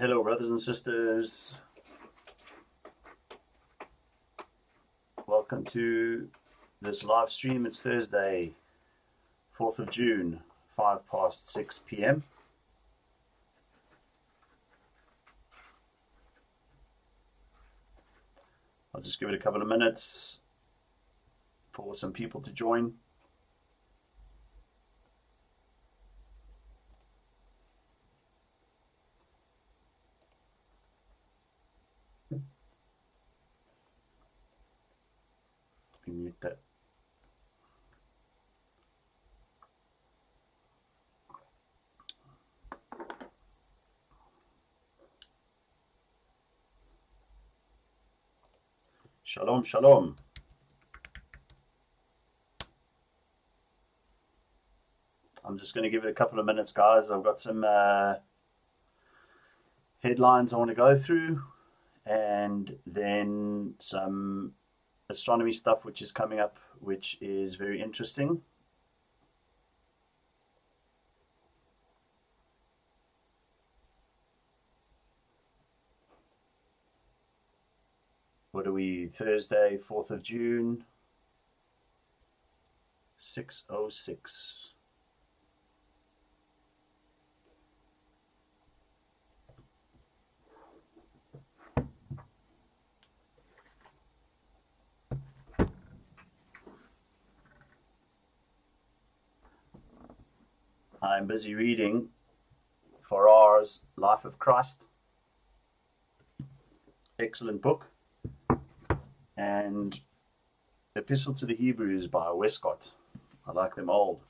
Hello, brothers and sisters. Welcome to this live stream. It's Thursday, 4th of June, 5 past 6 p.m. I'll just give it a couple of minutes for some people to join. Mute that. Shalom, shalom. I'm just going to give it a couple of minutes, guys. I've got some headlines I want to go through, and then some astronomy stuff which is coming up, which is very interesting. What are we? Thursday, 4th of June, 6:06. I'm busy reading Farrar's Life of Christ. Excellent book. And Epistle to the Hebrews by Westcott. I like them old.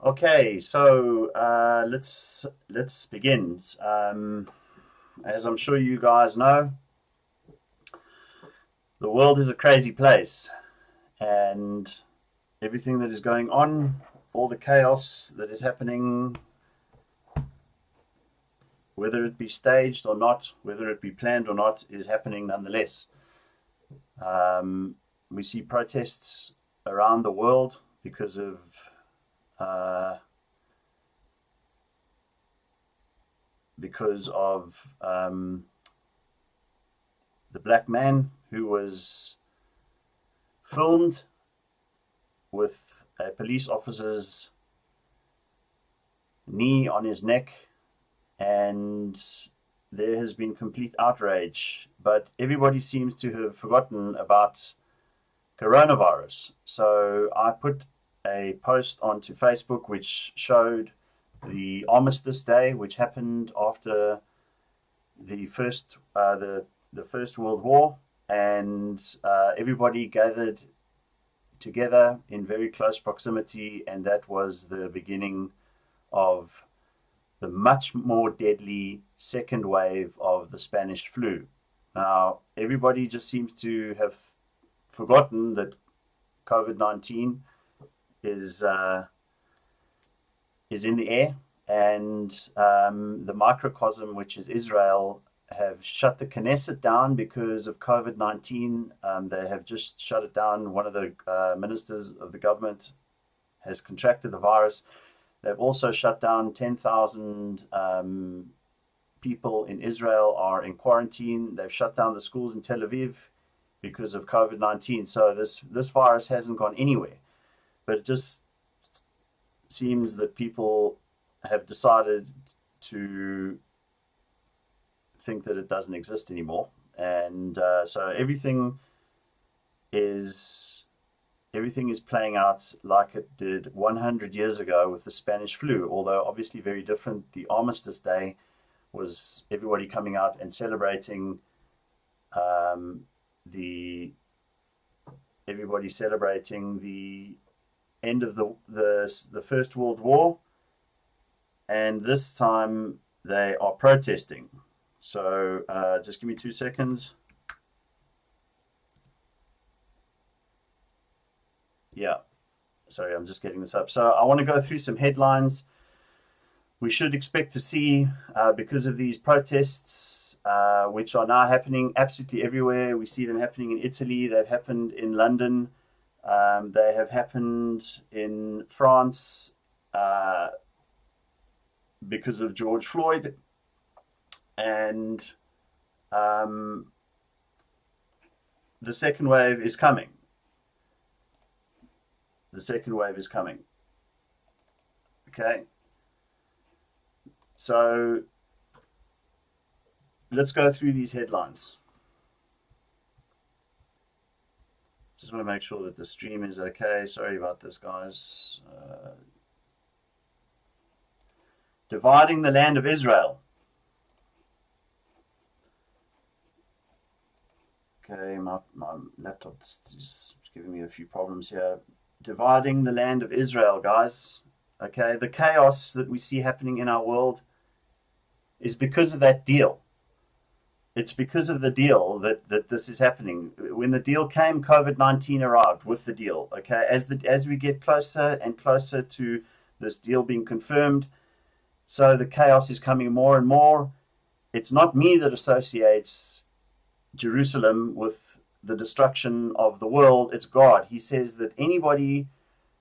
Okay, so let's begin. As I'm sure you guys know, the world is a crazy place, and everything that is going on, all the chaos that is happening, whether it be staged or not, whether it be planned or not, is happening nonetheless. We see protests around the world because of the black man who was filmed with a police officer's knee on his neck, and there has been complete outrage, but everybody seems to have forgotten about coronavirus. So I put a post onto Facebook which showed the Armistice Day, which happened after the First World War, and everybody gathered together in very close proximity, and that was the beginning of the much more deadly second wave of the Spanish flu. Now, everybody just seems to have forgotten that COVID-19 is in the air, and the microcosm, which is Israel, have shut the Knesset down because of COVID-19. They have just shut it down. One of the ministers of the government has contracted the virus. They've also shut down 10,000 people in Israel are in quarantine. They've shut down the schools in Tel Aviv because of COVID-19. So this virus hasn't gone anywhere. But it just seems that people have decided to think that it doesn't exist anymore. And so everything is playing out like it did 100 years ago with the Spanish flu, although obviously very different. The Armistice Day was everybody coming out and celebrating the end of the First World War, and this time they are protesting. So just give me 2 seconds. Yeah, sorry, I'm just getting this up. So I want to go through some headlines. We should expect to see, because of these protests, which are now happening absolutely everywhere. We see them happening in Italy. They've happened in London. They have happened in France. because of George Floyd, and the second wave is coming. The second wave is coming. Okay. So let's go through these headlines. Just want to make sure that the stream is okay. Sorry about this, guys. Dividing the land of Israel. Okay, my laptop is giving me a few problems here. Dividing the land of Israel, guys. Okay, the chaos that we see happening in our world is because of that deal. It's because of the deal that this is happening. When the deal came, COVID-19 arrived with the deal. Okay, as we get closer and closer to this deal being confirmed, so the chaos is coming more and more. It's not me that associates Jerusalem with the destruction of the world. It's God. He says that anybody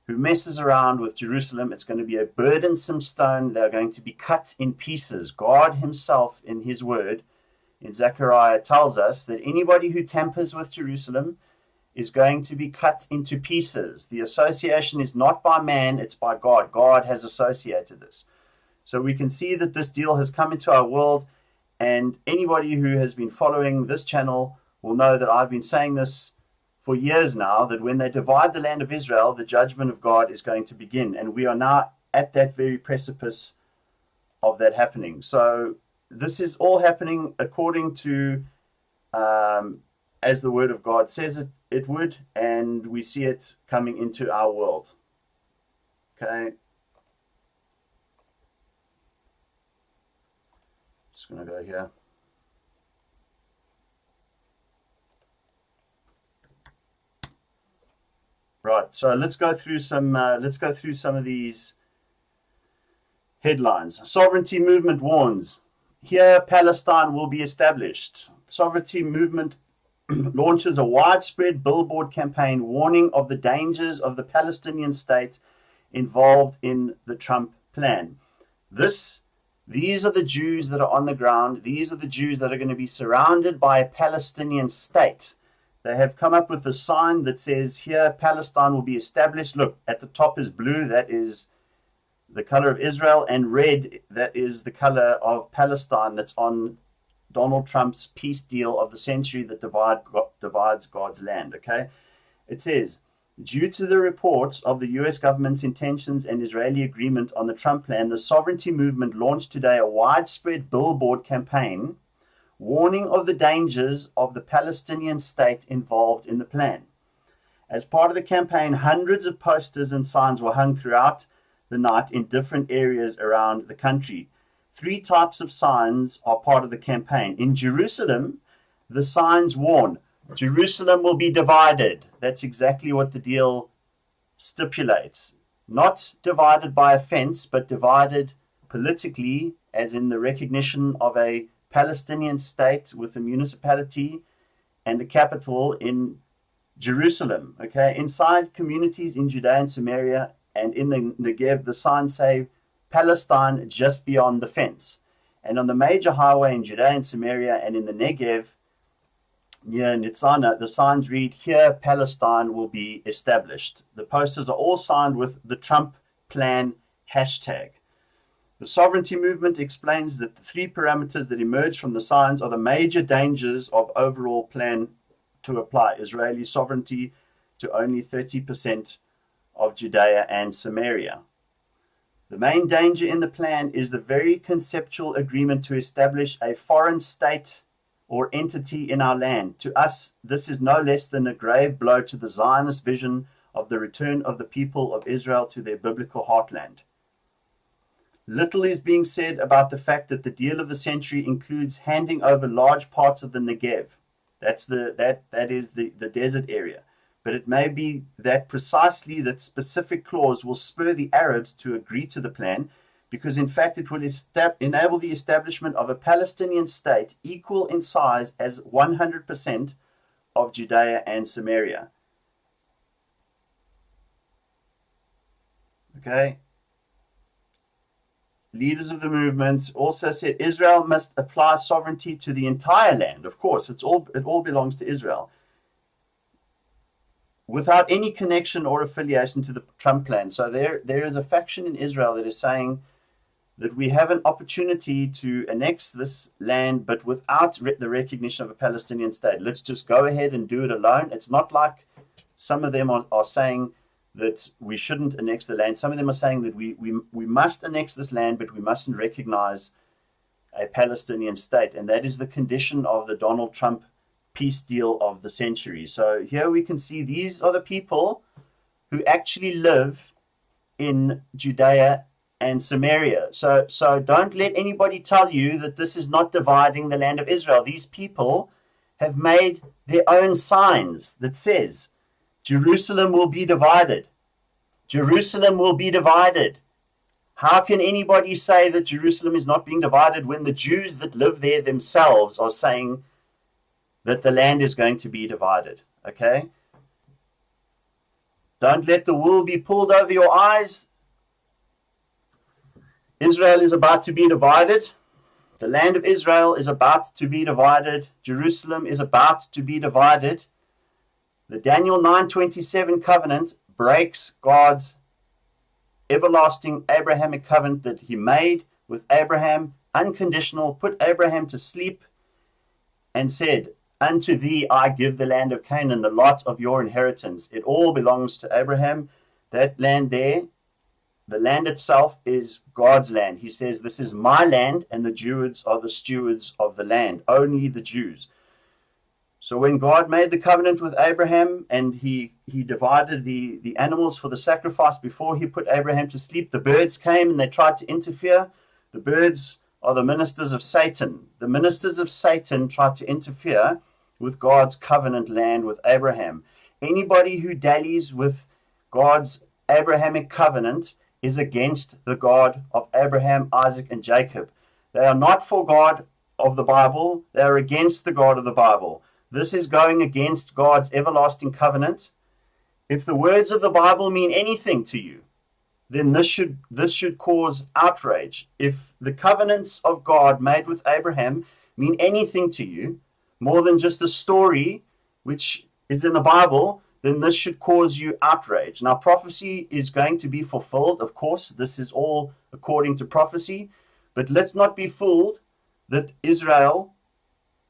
who messes around with Jerusalem, it's going to be a burdensome stone. They're going to be cut in pieces. God himself, in his word, in Zechariah, tells us that anybody who tampers with Jerusalem is going to be cut into pieces. The association is not by man, it's by God. God has associated this. So we can see that this deal has come into our world, and anybody who has been following this channel will know that I've been saying this for years now, that when they divide the land of Israel, the judgment of God is going to begin. And we are now at that very precipice of that happening. So this is all happening according to, as the word of God says it would, and we see it coming into our world. Okay. Just going to go here. Right, so let's go through some of these headlines. Sovereignty movement warns. Here, Palestine will be established. Sovereignty movement launches a widespread billboard campaign warning of the dangers of the Palestinian state involved in the Trump plan. These are the Jews that are on the ground. These are the Jews that are going to be surrounded by a Palestinian state. They have come up with a sign that says, here, Palestine will be established. Look, at the top is blue. That is the color of Israel. And red, that is the color of Palestine that's on Donald Trump's peace deal of the century that divides God's land. Okay? It says, due to the reports of the U.S. government's intentions and Israeli agreement on the Trump plan, the sovereignty movement launched today a widespread billboard campaign warning of the dangers of the Palestinian state involved in the plan. As part of the campaign, hundreds of posters and signs were hung throughout the night in different areas around the country. 3 types of signs are part of the campaign. In Jerusalem, the signs warn, Jerusalem will be divided. That's exactly what the deal stipulates. Not divided by a fence, but divided politically, as in the recognition of a Palestinian state with a municipality and a capital in Jerusalem. Okay, inside communities in Judea and Samaria and in the Negev, the signs say Palestine just beyond the fence. And on the major highway in Judea and Samaria and in the Negev near Nitzana, the signs read, here Palestine will be established. The posters are all signed with the Trump plan hashtag. The sovereignty movement explains that the 3 parameters that emerge from the signs are the major dangers of overall plan to apply Israeli sovereignty to only 30% of Judea and Samaria. The main danger in the plan is the very conceptual agreement to establish a foreign state or entity in our land. To us, this is no less than a grave blow to the Zionist vision of the return of the people of Israel to their biblical heartland. Little is being said about the fact that the deal of the century includes handing over large parts of the Negev. That is the desert area. But it may be that precisely that specific clause will spur the Arabs to agree to the plan, because in fact it will enable the establishment of a Palestinian state equal in size as 100% of Judea and Samaria. Okay? leaders of the movement also said Israel must apply sovereignty to the entire land. Of course, it all belongs to Israel, without any connection or affiliation to the Trump plan. So there is a faction in Israel that is saying that we have an opportunity to annex this land, but without the recognition of a Palestinian state. Let's just go ahead and do it alone. It's not like some of them are saying that we shouldn't annex the land. Some of them are saying that we must annex this land, but we mustn't recognize a Palestinian state. And that is the condition of the Donald Trump peace deal of the century. So here we can see these are the people who actually live in Judea and Samaria. So don't let anybody tell you that this is not dividing the land of Israel. These people have made their own signs that says Jerusalem will be divided. Jerusalem will be divided. How can anybody say that Jerusalem is not being divided when the Jews that live there themselves are saying that the land is going to be divided? Okay? Don't let the wool be pulled over your eyes. Israel is about to be divided. The land of Israel is about to be divided. Jerusalem is about to be divided. The Daniel 9:27 covenant breaks God's everlasting Abrahamic covenant that he made with Abraham, unconditional, put Abraham to sleep, and said, unto thee I give the land of Canaan, the lot of your inheritance. It all belongs to Abraham. That land there, the land itself, is God's land. He says, this is my land, and the Jews are the stewards of the land, only the Jews. So when God made the covenant with Abraham and he divided the animals for the sacrifice before he put Abraham to sleep, the birds came and they tried to interfere. The birds are the ministers of Satan. The ministers of Satan tried to interfere with God's covenant land with Abraham. Anybody who dallies with God's Abrahamic covenant is against the God of Abraham, Isaac, and Jacob. They are not for God of the Bible. They are against the God of the Bible. This is going against God's everlasting covenant. If the words of the Bible mean anything to you, then this should cause outrage. If the covenants of God made with Abraham mean anything to you, more than just a story which is in the Bible, then this should cause you outrage. Now, prophecy is going to be fulfilled. Of course, this is all according to prophecy. But let's not be fooled that Israel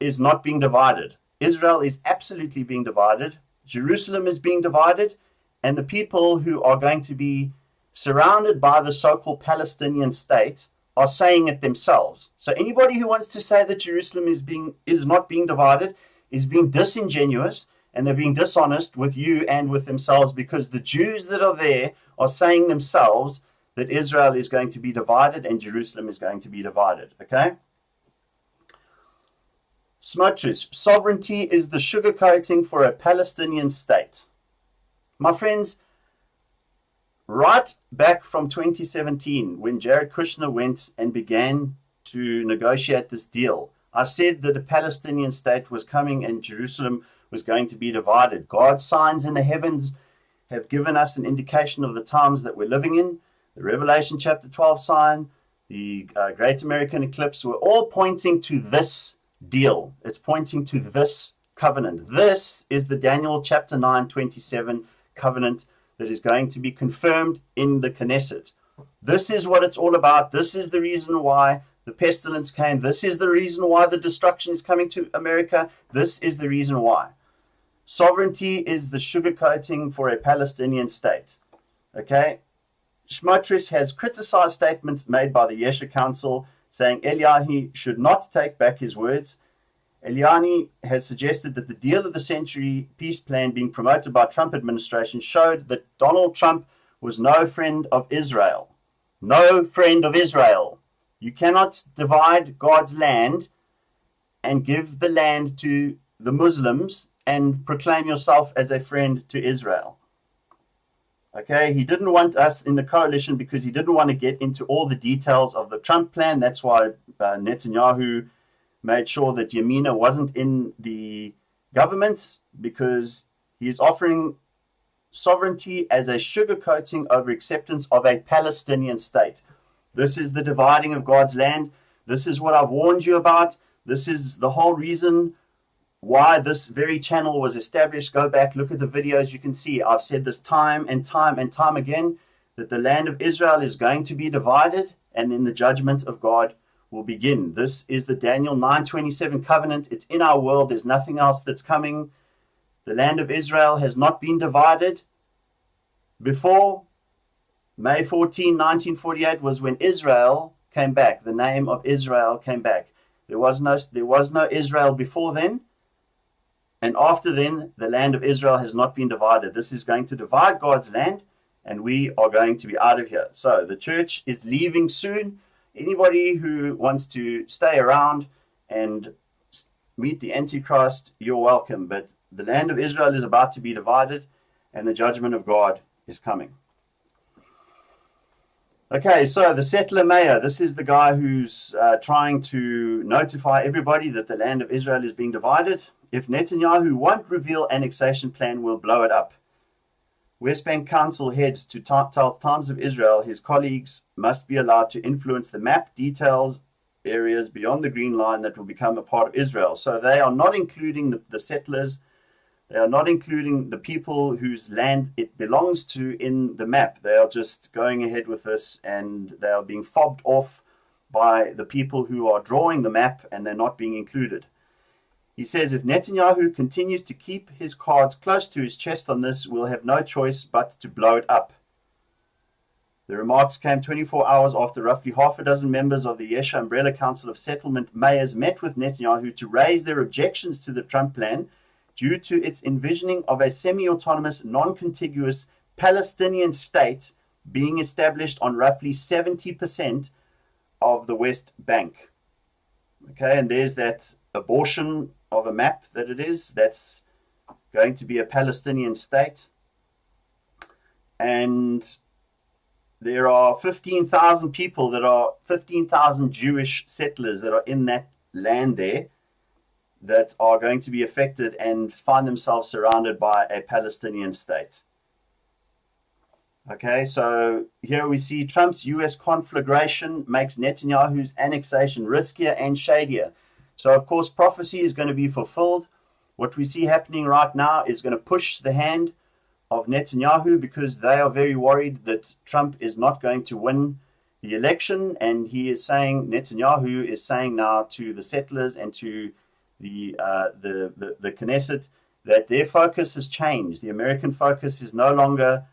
is not being divided. Israel is absolutely being divided. Jerusalem is being divided. And the people who are going to be surrounded by the so-called Palestinian state are saying it themselves. So anybody who wants to say that Jerusalem is not being divided is being disingenuous, and they're being dishonest with you and with themselves, because the Jews that are there are saying themselves that Israel is going to be divided and Jerusalem is going to be divided. Okay? Smotrich, sovereignty is the sugarcoating for a Palestinian state. My friends, right back from 2017, when Jared Kushner went and began to negotiate this deal, I said that a Palestinian state was coming and Jerusalem was going to be divided. God's signs in the heavens have given us an indication of the times that we're living in. The Revelation chapter 12 sign, the Great American Eclipse, were all pointing to this deal. It's pointing to this covenant. This is the Daniel chapter 9:27 covenant that is going to be confirmed in the Knesset. This is what it's all about. This is the reason why the pestilence came. This is the reason why the destruction is coming to America. This is the reason why. Sovereignty is the sugarcoating for a Palestinian state. Okay? Smotrich has criticized statements made by the Yesha Council, saying Eliyahu should not take back his words. Eliyahu has suggested that the deal of the century peace plan being promoted by Trump administration showed that Donald Trump was no friend of Israel. No friend of Israel. You cannot divide God's land and give the land to the Muslims and proclaim yourself as a friend to Israel. Okay, he didn't want us in the coalition because he didn't want to get into all the details of the Trump plan. That's why Netanyahu made sure that Yamina wasn't in the government, because he's offering sovereignty as a sugarcoating over acceptance of a Palestinian state. This is the dividing of God's land. This is what I've warned you about. This is the whole reason why this very channel was established. Go back, look at the videos. You can see I've said this time and time and time again, that the land of Israel is going to be divided, and then the judgment of God will begin. This is the Daniel 9:27 covenant. It's in our world. There's nothing else that's coming. The land of Israel has not been divided. Before May 14, 1948 was when Israel came back. The name of Israel came back. There was no Israel before then. And after then, the land of Israel has not been divided. This is going to divide God's land, and we are going to be out of here. So the church is leaving soon. Anybody who wants to stay around and meet the Antichrist, you're welcome. But the land of Israel is about to be divided, and the judgment of God is coming. Okay, so the settler mayor, this is the guy who's trying to notify everybody that the land of Israel is being divided. If Netanyahu won't reveal annexation plan, we'll blow it up. West Bank Council heads to tell Times of Israel his colleagues must be allowed to influence the map details areas beyond the green line that will become a part of Israel. So they are not including the settlers. They are not including the people whose land it belongs to in the map. They are just going ahead with this, and they are being fobbed off by the people who are drawing the map, and they're not being included. He says if Netanyahu continues to keep his cards close to his chest on this, we'll have no choice but to blow it up. The remarks came 24 hours after roughly half a dozen members of the Yesha Umbrella Council of Settlement Mayors met with Netanyahu to raise their objections to the Trump plan due to its envisioning of a semi-autonomous, non-contiguous Palestinian state being established on roughly 70% of the West Bank. Okay, and there's that abortion of a map that it is. That's going to be a Palestinian state. And there are 15,000 people 15,000 Jewish settlers that are in that land there that are going to be affected and find themselves surrounded by a Palestinian state. Okay, so here we see Trump's US conflagration makes Netanyahu's annexation riskier and shadier. So, of course, prophecy is going to be fulfilled. What we see happening right now is going to push the hand of Netanyahu, because they are very worried that Trump is not going to win the election. And he is saying, Netanyahu is saying now to the settlers and to the Knesset that their focus has changed. The American focus is no longer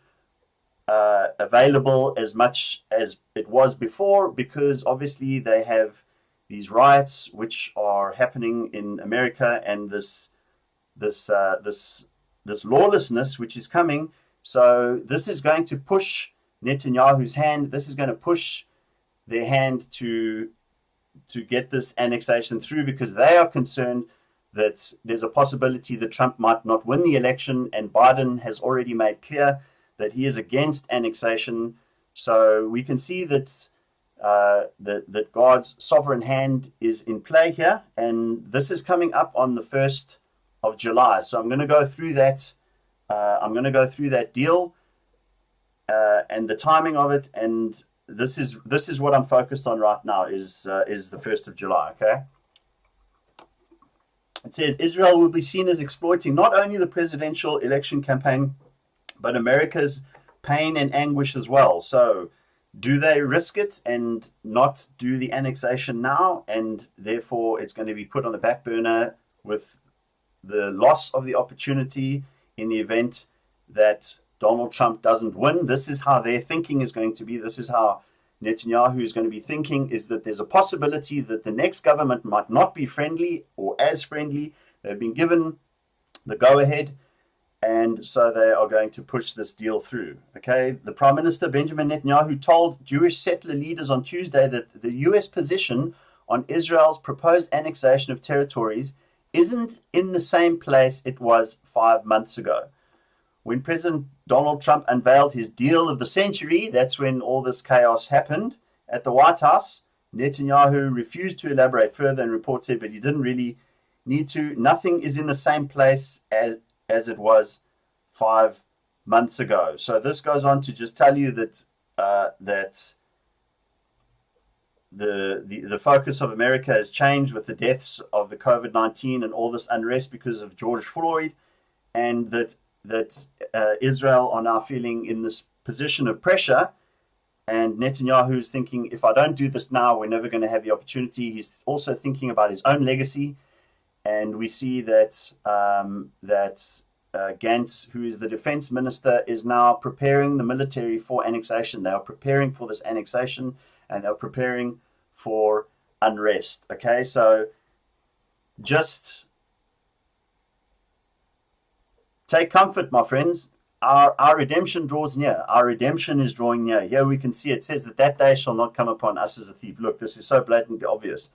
available as much as it was before, because obviously they have these riots which are happening in America, and this lawlessness which is coming. So this is going to push Netanyahu's hand. This is going to push their hand to get this annexation through, because they are concerned that there's a possibility that Trump might not win the election, and Biden has already made clear that he is against annexation. So we can see that that God's sovereign hand is in play here, and this is coming up on the 1st of July. So I'm going to go through that. I'm going to go through that deal and the timing of it, and this is what I'm focused on right now. Is the 1st of July. Okay. It says Israel will be seen as exploiting not only the presidential election campaign, but America's pain and anguish as well. So do they risk it and not do the annexation now, and therefore it's going to be put on the back burner with the loss of the opportunity in the event that Donald Trump doesn't win? This is how their thinking is going to be. This is how Netanyahu is going to be thinking, is that there's a possibility that the next government might not be friendly or as friendly. They've been given the go-ahead, and so they are going to push this deal through. Okay, the Prime Minister Benjamin Netanyahu told Jewish settler leaders on Tuesday that the US position on Israel's proposed annexation of territories isn't in the same place it was 5 months ago. When President Donald Trump unveiled his deal of the century, that's when all this chaos happened at the White House. Netanyahu refused to elaborate further, and reports said, but he didn't really need to. Nothing is in the same place as it was 5 months ago. So this goes on to just tell you that the focus of America has changed with the deaths of the COVID-19 and all this unrest because of George Floyd, and that Israel are now feeling in this position of pressure. And Netanyahu is thinking, if I don't do this now, we're never going to have the opportunity. He's also thinking about his own legacy. And we see that Gantz, who is the defense minister, is now preparing the military for annexation. They are preparing for this annexation, and they're preparing for unrest. Okay, so just take comfort, my friends. Our redemption draws near. Our redemption is drawing near. Here we can see it says that day shall not come upon us as a thief. Look, this is so blatantly obvious.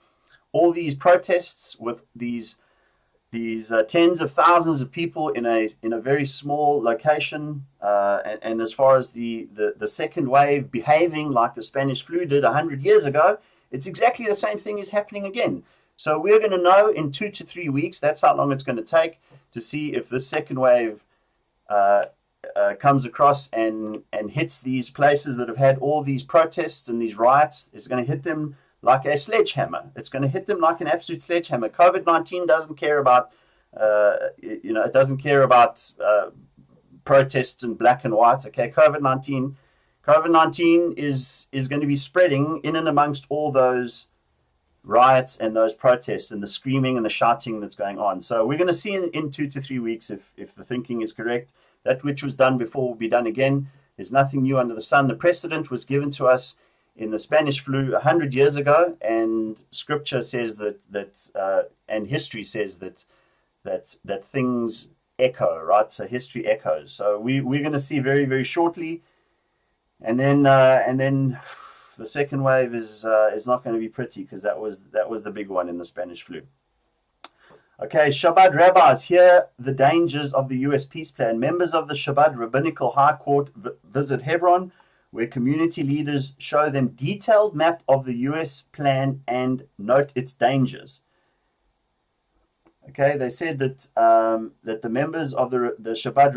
All these protests with these tens of thousands of people in a very small location, and as far as the second wave behaving like the Spanish flu did 100 years ago, it's exactly the same thing is happening again. So we're going to know in 2 to 3 weeks. That's how long it's going to take to see if this second wave comes across and hits these places that have had all these protests and these riots. It's going to hit them like a sledgehammer. It's going to hit them like an absolute sledgehammer. COVID-19 doesn't care about, it doesn't care about protests in black and white. Okay, COVID-19 is going to be spreading in and amongst all those riots and those protests and the screaming and the shouting that's going on. So we're going to see in 2 to 3 weeks if the thinking is correct. That which was done before will be done again. There's nothing new under the sun. The precedent was given to us in the Spanish flu 100 years ago, and Scripture says that and history says that things echo, right? So history echoes. So we're going to see very, very shortly, and then the second wave is not going to be pretty, because that was the big one in the Spanish flu. Okay, Shabbat rabbis hear the dangers of the U.S. peace plan. Members of the Shabbat Rabbinical High Court visit Hebron, where community leaders show them detailed map of the U.S. plan and note its dangers. Okay, they said that that the members of the Shabbat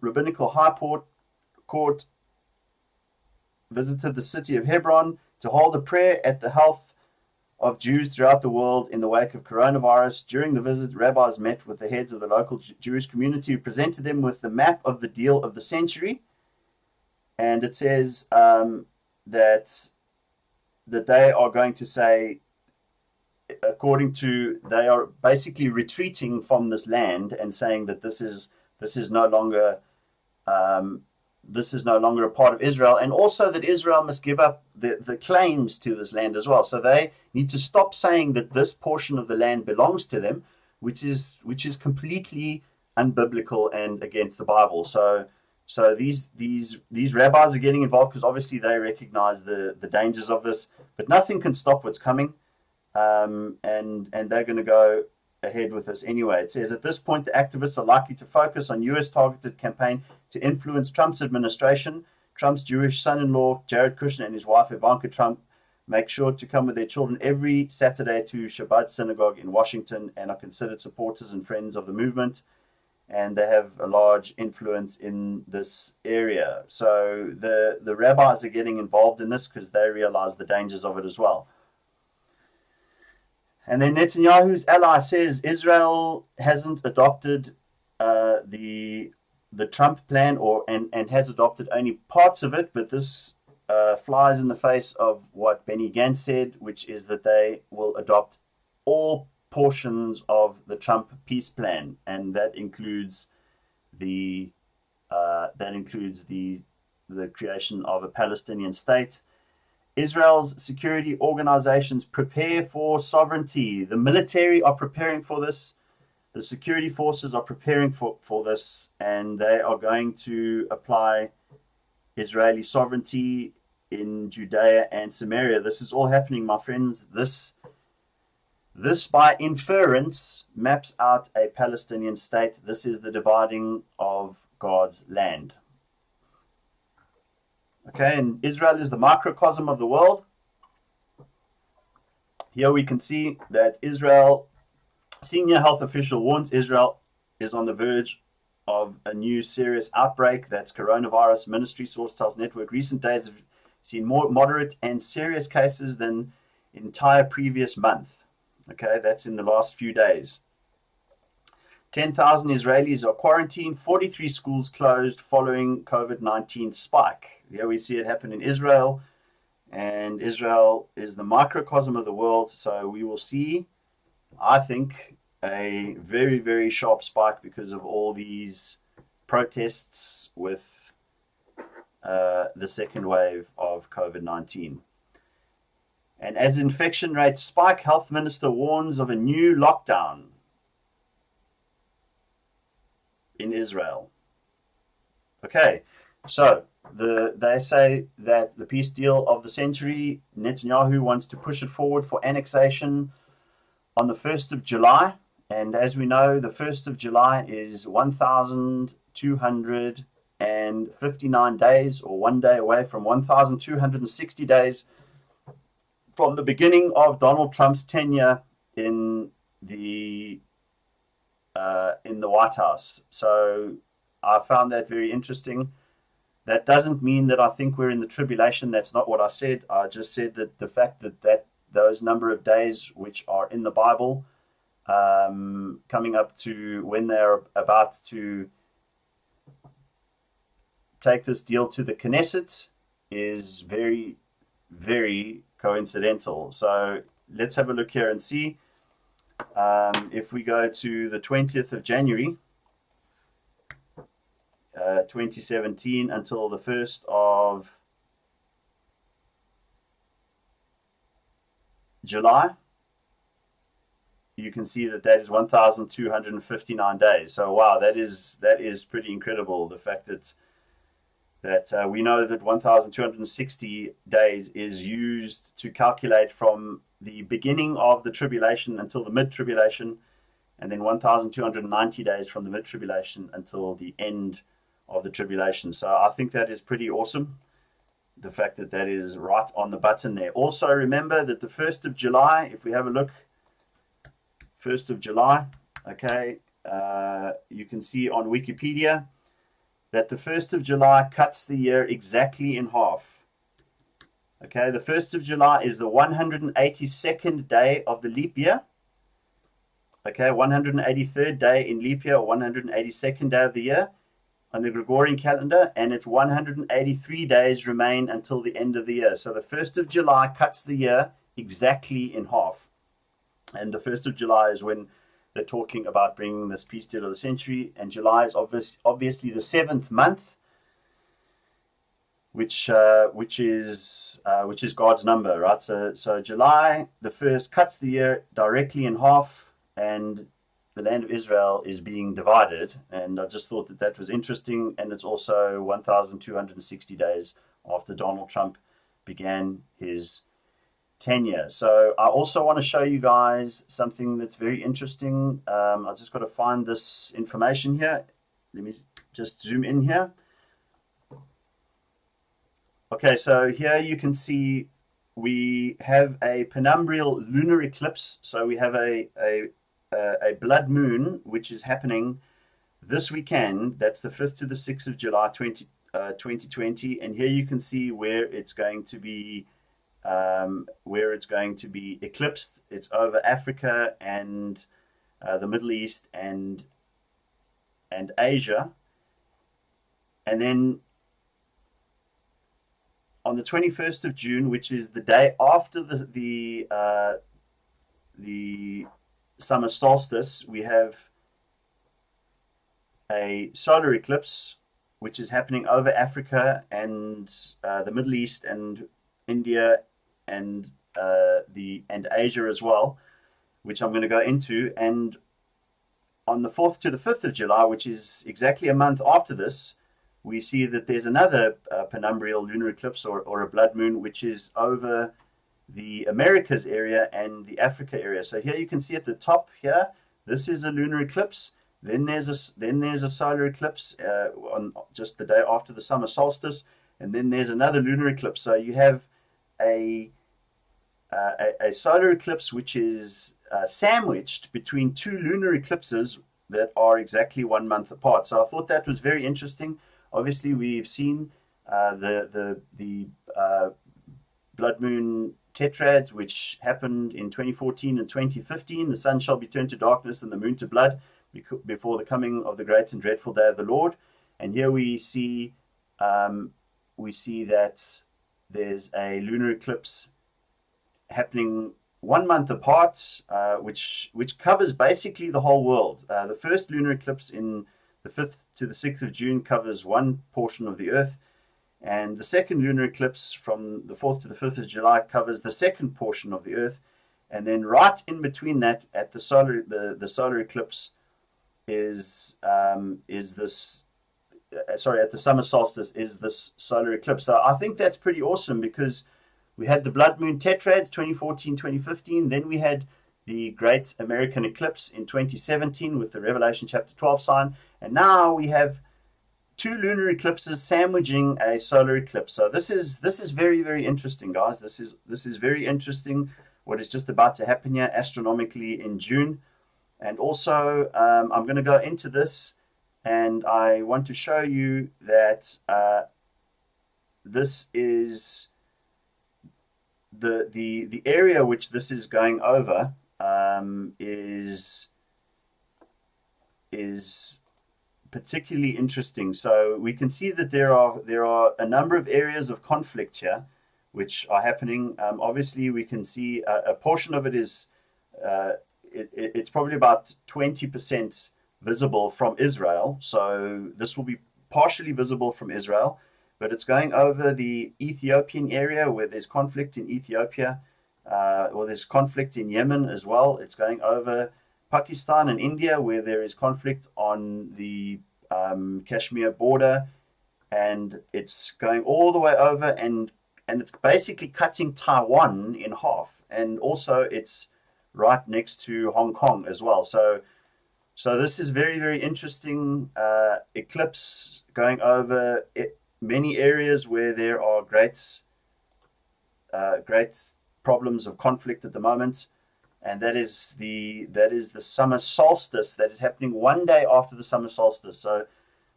Rabbinical High Court visited the city of Hebron to hold a prayer at the health of Jews throughout the world in the wake of coronavirus. During the visit, rabbis met with the heads of the local Jewish community, who presented them with the map of the deal of the century. And it says that they are going to say, they are basically retreating from this land and saying that this is no longer a part of Israel, and also that Israel must give up the claims to this land as well. So they need to stop saying that this portion of the land belongs to them, which is completely unbiblical and against the Bible. So these rabbis are getting involved because obviously they recognize the dangers of this, but nothing can stop what's coming, and they're going to go ahead with this anyway. It says, at this point, the activists are likely to focus on U.S. targeted campaign to influence Trump's administration. Trump's Jewish son-in-law, Jared Kushner, and his wife, Ivanka Trump, make sure to come with their children every Saturday to Shabbat synagogue in Washington and are considered supporters and friends of the movement. And they have a large influence in this area. So the rabbis are getting involved in this because they realize the dangers of it as well. And then Netanyahu's ally says Israel hasn't adopted the Trump plan, and has adopted only parts of it, but this flies in the face of what Benny Gantz said, which is that they will adopt all portions of the Trump peace plan, and that includes the creation of a Palestinian state. Israel's security organizations prepare for sovereignty. The military are preparing for this. The security forces are preparing for this, and they are going to apply Israeli sovereignty in Judea and Samaria. This is all happening, my friends. This by inference maps out a Palestinian state. This is the dividing of God's land. Okay, and Israel is the microcosm of the world. Here we can see that Israel, senior health official warns Israel is on the verge of a new serious outbreak. That's coronavirus. Ministry source tells network recent days have seen more moderate and serious cases than entire previous month. Okay, that's in the last few days. 10,000 Israelis are quarantined, 43 schools closed following COVID-19 spike. Here we see it happen in Israel, and Israel is the microcosm of the world, so we will see, I think, a very, very sharp spike because of all these protests with the second wave of COVID-19. And as infection rates spike, Health Minister warns of a new lockdown in Israel. Okay, so they say that the peace deal of the century, Netanyahu wants to push it forward for annexation on the 1st of July. And as we know, the 1st of July is 1,259 days, or 1 day away from 1,260 days from the beginning of Donald Trump's tenure in the White House. So I found that very interesting. That doesn't mean that I think we're in the tribulation. That's not what I said. I just said that the fact that those number of days which are in the Bible, coming up to when they're about to take this deal to the Knesset, is very, very coincidental. So let's have a look here and see. If we go to the 20th of January, 2017 until the 1st of July, you can see that is 1,259 days. So wow, that is pretty incredible. The fact that we know that 1,260 days is used to calculate from the beginning of the tribulation until the mid-tribulation, and then 1,290 days from the mid-tribulation until the end of the tribulation. So I think that is pretty awesome, the fact that is right on the button there. Also remember that the 1st of July, if we have a look, 1st of July, okay, you can see on Wikipedia that the 1st of July cuts the year exactly in half. Okay, the 1st of July is the 182nd day of the leap year. Okay, 183rd day in leap year, or 182nd day of the year on the Gregorian calendar, and it's 183 days remain until the end of the year. So the 1st of July cuts the year exactly in half. And the 1st of July is when they're talking about bringing this peace deal of the century, and July is obviously the 7th month, which is God's number, right? So July the 1st cuts the year directly in half, and the land of Israel is being divided. And I just thought that was interesting, and it's also 1,260 days after Donald Trump began his tenure. So I also want to show you guys something that's very interesting. I just got to find this information here. Let me just zoom in here. Okay, so here you can see we have a penumbral lunar eclipse. So we have a blood moon, which is happening this weekend. That's the 5th to the 6th of July 2020. And here you can see where it's going to be eclipsed. It's over Africa and the Middle East and Asia. And then on the 21st of June, which is the day after the summer solstice, we have a solar eclipse, which is happening over Africa and the Middle East and India and Asia as well, which I'm going to go into. And on the 4th to the 5th of July, which is exactly a month after this, we see that there's another penumbral lunar eclipse or a blood moon, which is over the Americas area and the Africa area. So here you can see at the top here, this is a lunar eclipse. Then there's a solar eclipse on just the day after the summer solstice, and then there's another lunar eclipse. So you have a solar eclipse which is sandwiched between two lunar eclipses that are exactly 1 month apart. So I thought that was very interesting. Obviously, we've seen the blood moon tetrads, which happened in 2014 and 2015. The sun shall be turned to darkness and the moon to blood before the coming of the great and dreadful day of the Lord. And here we see that there's a lunar eclipse happening 1 month apart, which covers basically the whole world. The first lunar eclipse in the 5th to the 6th of June covers one portion of the Earth, and the second lunar eclipse from the 4th to the 5th of July covers the second portion of the Earth. And then right in between that, at the solar eclipse is this. At the summer solstice is this solar eclipse. So I think that's pretty awesome, because we had the blood moon tetrads 2014, 2015. Then we had the great American eclipse in 2017 with the Revelation chapter 12 sign. And now we have two lunar eclipses sandwiching a solar eclipse. So this is very, very interesting, guys. This is very interesting what is just about to happen here astronomically in June. And also I'm going to go into this, and I want to show you that this is the area which this is going over is particularly interesting. So we can see that there are a number of areas of conflict here which are happening. Obviously, we can see a portion of it is it's probably about 20% visible from Israel. So this will be partially visible from Israel, but it's going over the Ethiopian area where there's conflict in Ethiopia, or there's conflict in Yemen as well. It's going over Pakistan and India where there is conflict on the Kashmir border, and it's going all the way over, and it's basically cutting Taiwan in half, and also it's right next to Hong Kong as well. So this is very, very interesting eclipse going over many areas where there are great problems of conflict at the moment, and that is the summer solstice that is happening one day after the summer solstice.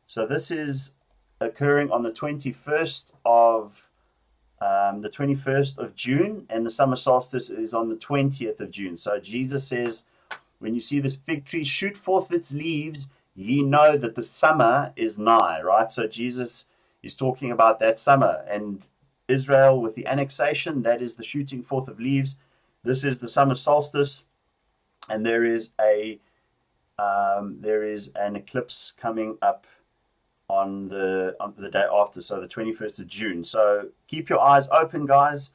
So this is occurring on the 21st of June, and the summer solstice is on the 20th of June. So Jesus says, when you see this fig tree shoot forth its leaves, ye know that the summer is nigh, right? So Jesus is talking about that summer, and Israel with the annexation, that is the shooting forth of leaves. This is the summer solstice, and there is an eclipse coming up on the day after, so the 21st of June. So keep your eyes open, guys.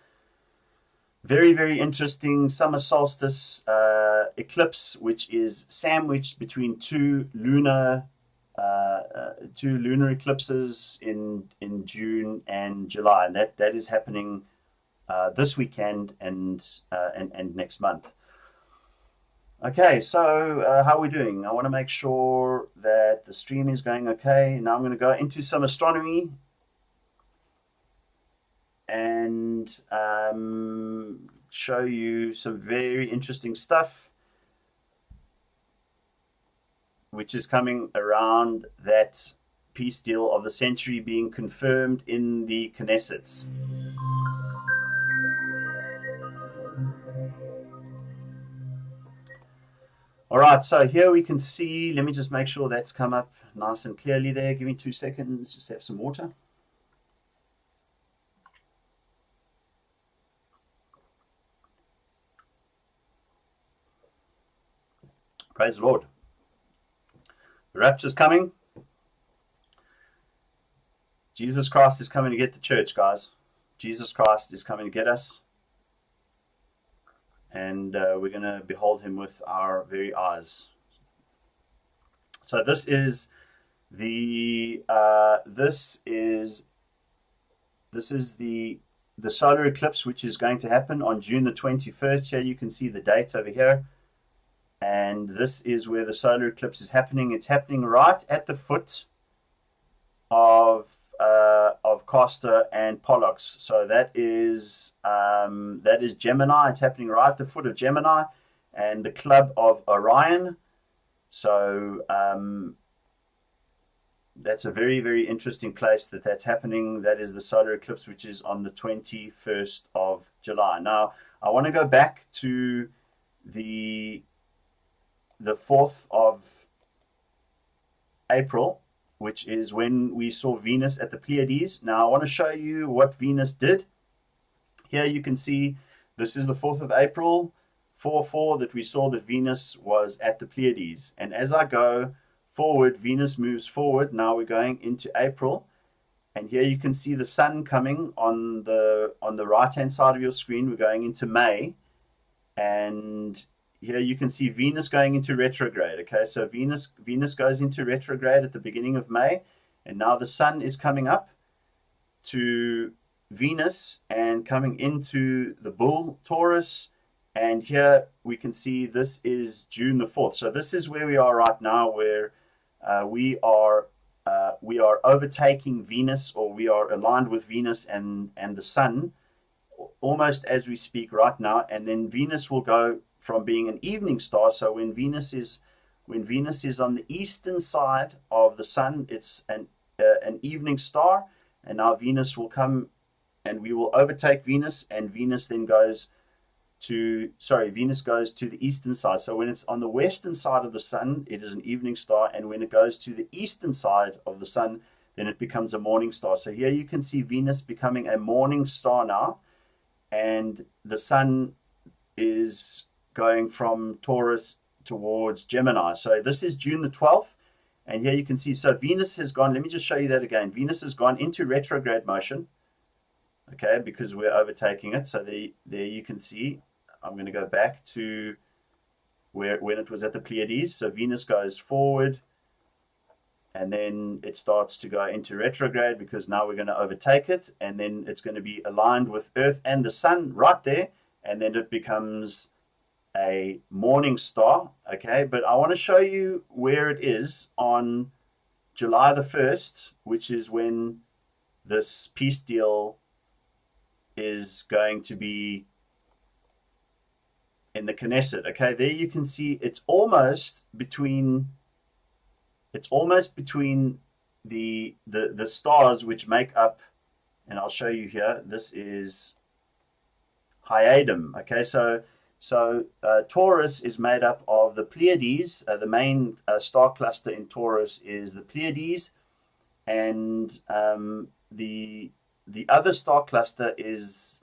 Very, very interesting summer solstice eclipse, which is sandwiched between two lunar eclipses in June and July, and that is happening this weekend and next month. Okay, so how are we doing? I want to make sure that the stream is going okay. Now I'm going to go into some astronomy and show you some very interesting stuff which is coming around that peace deal of the century being confirmed in the Knesset. All right, so here we can see, let me just make sure that's come up nice and clearly there. Give me 2 seconds, just have some water. Praise the Lord. The rapture's coming. Jesus Christ is coming to get the church, guys. Jesus Christ is coming to get us. And we're going to behold him with our very eyes. So this is the solar eclipse, which is going to happen on June the 21st. Here you can see the date over here, and this is where the solar eclipse is happening. It's happening right at the foot of Castor and Pollux. So that is Gemini. It's happening right at the foot of Gemini and the club of Orion. So that's a very, very interesting place that's happening. That is the solar eclipse, which is on the 21st of July. Now, I want to go back to the 4th of April, which is when we saw Venus at the Pleiades. Now, I want to show you what Venus did. Here you can see this is the 4th of April, 4/4, that we saw that Venus was at the Pleiades. And as I go forward, Venus moves forward. Now we're going into April. And here you can see the sun coming on the right-hand side of your screen. We're going into May. And here you can see Venus going into retrograde. Okay, so Venus goes into retrograde at the beginning of May. And now the sun is coming up to Venus and coming into the bull Taurus. And here we can see this is June the 4th. So this is where we are right now, where we are overtaking Venus, or we are aligned with Venus and the sun almost as we speak right now. And then Venus will go from being an evening star. So when Venus is on the eastern side of the sun, it's an evening star. And now Venus will come and we will overtake Venus, and Venus then goes to the eastern side. So when it's on the western side of the sun, it is an evening star, and when it goes to the eastern side of the sun, then it becomes a morning star. So here you can see Venus becoming a morning star now, and the sun is going from Taurus towards Gemini. So this is June the 12th, and here you can see, so Venus has gone, let me just show you that again. Venus has gone into retrograde motion, okay, because we're overtaking it. So there you can see, I'm going to go back to when it was at the Pleiades. So Venus goes forward, and then it starts to go into retrograde because now we're going to overtake it, and then it's going to be aligned with Earth and the sun right there, and then it becomes a morning star. Okay, but I want to show you where it is on July the 1st, which is when this peace deal is going to be in the Knesset. Okay, there you can see it's almost between the stars which make up, and I'll show you here, this is Hyadam. Okay, so Taurus is made up of the Pleiades. The main star cluster in Taurus is the Pleiades, and the other star cluster is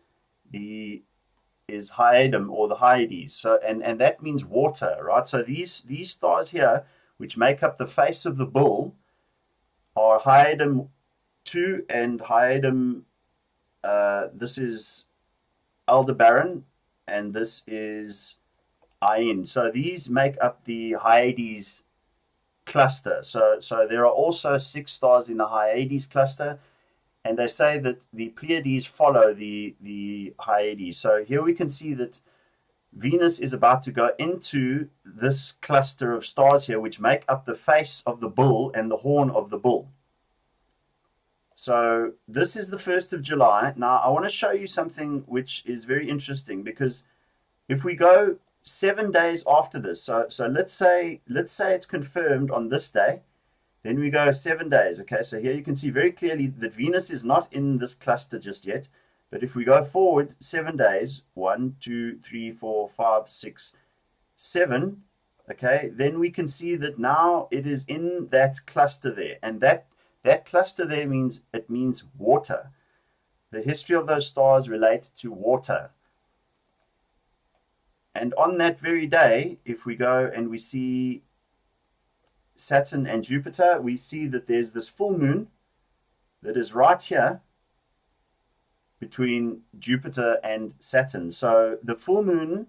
Hyadam, or the Hyades. So and that means water, right? So these stars here, which make up the face of the bull, are Hyadam 2 and Hyadam. This is Aldebaran, and this is Ayin. So these make up the Hyades cluster. So there are also 6 stars in the Hyades cluster, and they say that the Pleiades follow the Hyades. So here we can see that Venus is about to go into this cluster of stars here, which make up the face of the bull and the horn of the bull. So this is the 1st of July. Now I want to show you something which is very interesting, because if we go 7 days after this, so let's say it's confirmed on this day, then we go 7 days. Okay, so here you can see very clearly that Venus is not in this cluster just yet. But if we go forward 7 days, 1, 2, 3, 4, 5, 6, 7, okay, then we can see that now it is in that cluster there. And that cluster there means water. The history of those stars relate to water. And on that very day, if we go and we see Saturn and Jupiter, we see that there's this full moon that is right here between Jupiter and Saturn. So the full moon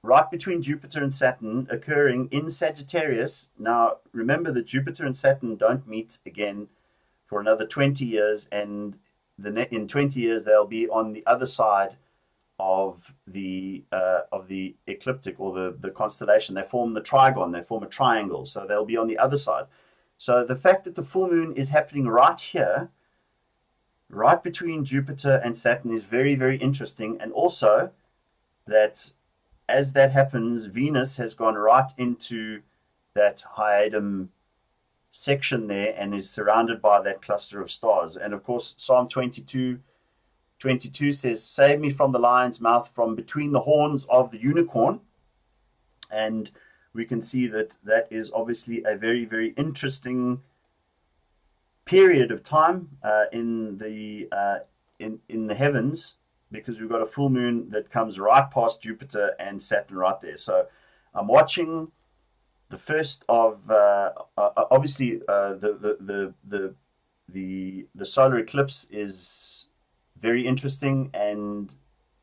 right between Jupiter and Saturn occurring in Sagittarius. Now remember that Jupiter and Saturn don't meet again for another 20 years, and in 20 years they'll be on the other side of the ecliptic, or the constellation. They form the trigon, they form a triangle, so they'll be on the other side. So the fact that the full moon is happening right here, right between Jupiter and Saturn, is very, very interesting. And also that as that happens, Venus has gone right into that Hyadam section there and is surrounded by that cluster of stars. And of course, Psalm 22 22 says, "Save me from the lion's mouth, from between the horns of the unicorn." And we can see that that is obviously a very, very interesting period of time in the heavens, because we've got a full moon that comes right past Jupiter and Saturn right there. So I'm watching the first of obviously the solar eclipse is very interesting, and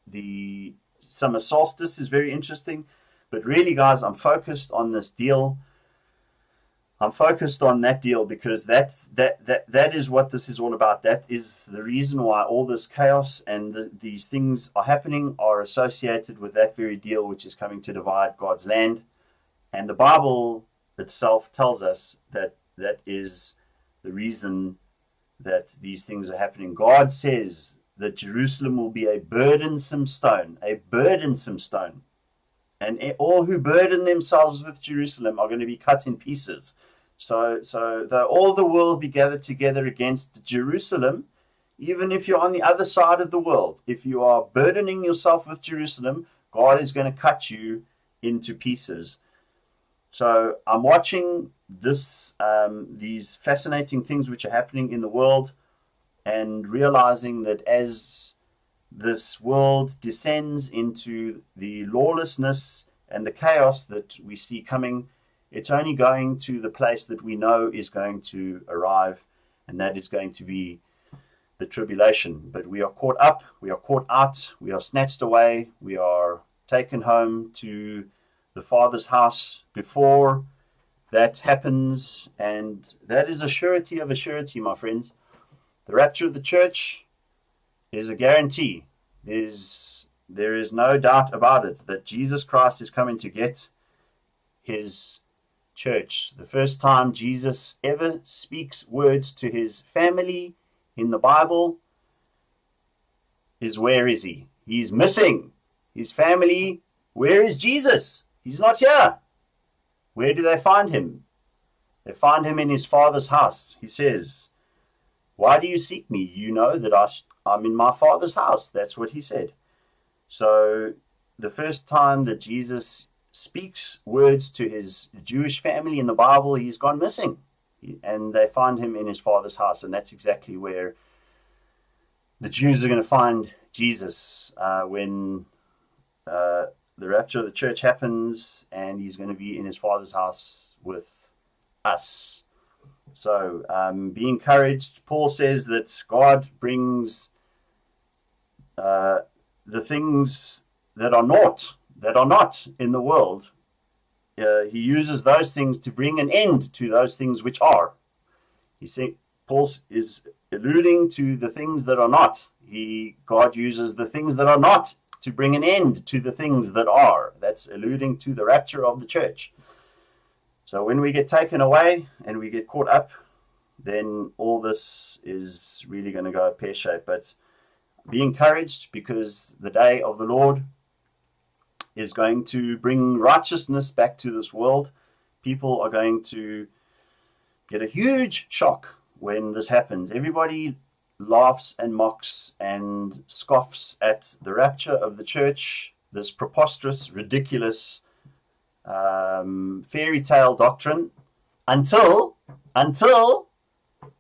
the summer solstice is very interesting. But really, guys, I'm focused on this deal. I'm focused on that deal because that is what this is all about. That is the reason why all this chaos and these things are happening, are associated with that very deal, which is coming to divide God's land. And the Bible itself tells us that that is the reason that these things are happening. God says that Jerusalem will be a burdensome stone, and all who burden themselves with Jerusalem are going to be cut in pieces. So though all the world be gathered together against Jerusalem, even if you're on the other side of the world, if you are burdening yourself with Jerusalem, God is going to cut you into pieces. So I'm watching these fascinating things which are happening in the world, and realizing that as this world descends into the lawlessness and the chaos that we see coming, it's only going to the place that we know is going to arrive, and that is going to be the tribulation. But we are caught up, we are caught out, we are snatched away, we are taken home to the Father's house before that happens, and that is a surety of a surety, my friends. The rapture of the church is a guarantee. There is no doubt about it that Jesus Christ is coming to get his church. The first time Jesus ever speaks words to his family in the Bible is, where is he? He's missing. His family, where is Jesus? He's not here. Where do they find him? They find him in his Father's house. He says, "Why do you seek me? You know that I'm in my Father's house." That's what he said. So the first time that Jesus speaks words to his Jewish family in the Bible, he's gone missing. And they find him in his Father's house. And that's exactly where the Jews are going to find Jesus when the rapture of the church happens, and he's going to be in his Father's house with us. So be encouraged. Paul says that God brings the things that are not in the world. He uses those things to bring an end to those things which are. Paul is alluding to the things that are not. God uses the things that are not to bring an end to the things that are. That's alluding to the rapture of the church. So when we get taken away and we get caught up, then all this is really going to go pear-shaped. But be encouraged, because the day of the Lord is going to bring righteousness back to this world. People are going to get a huge shock when this happens. Everybody laughs and mocks and scoffs at the rapture of the church, this preposterous, ridiculous fairy tale doctrine, until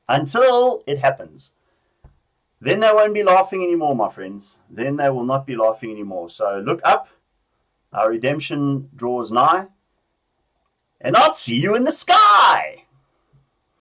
it happens. Then they won't be laughing anymore, my friends. Then they will not be laughing anymore. So look up. Our redemption draws nigh, and I'll see you in the sky.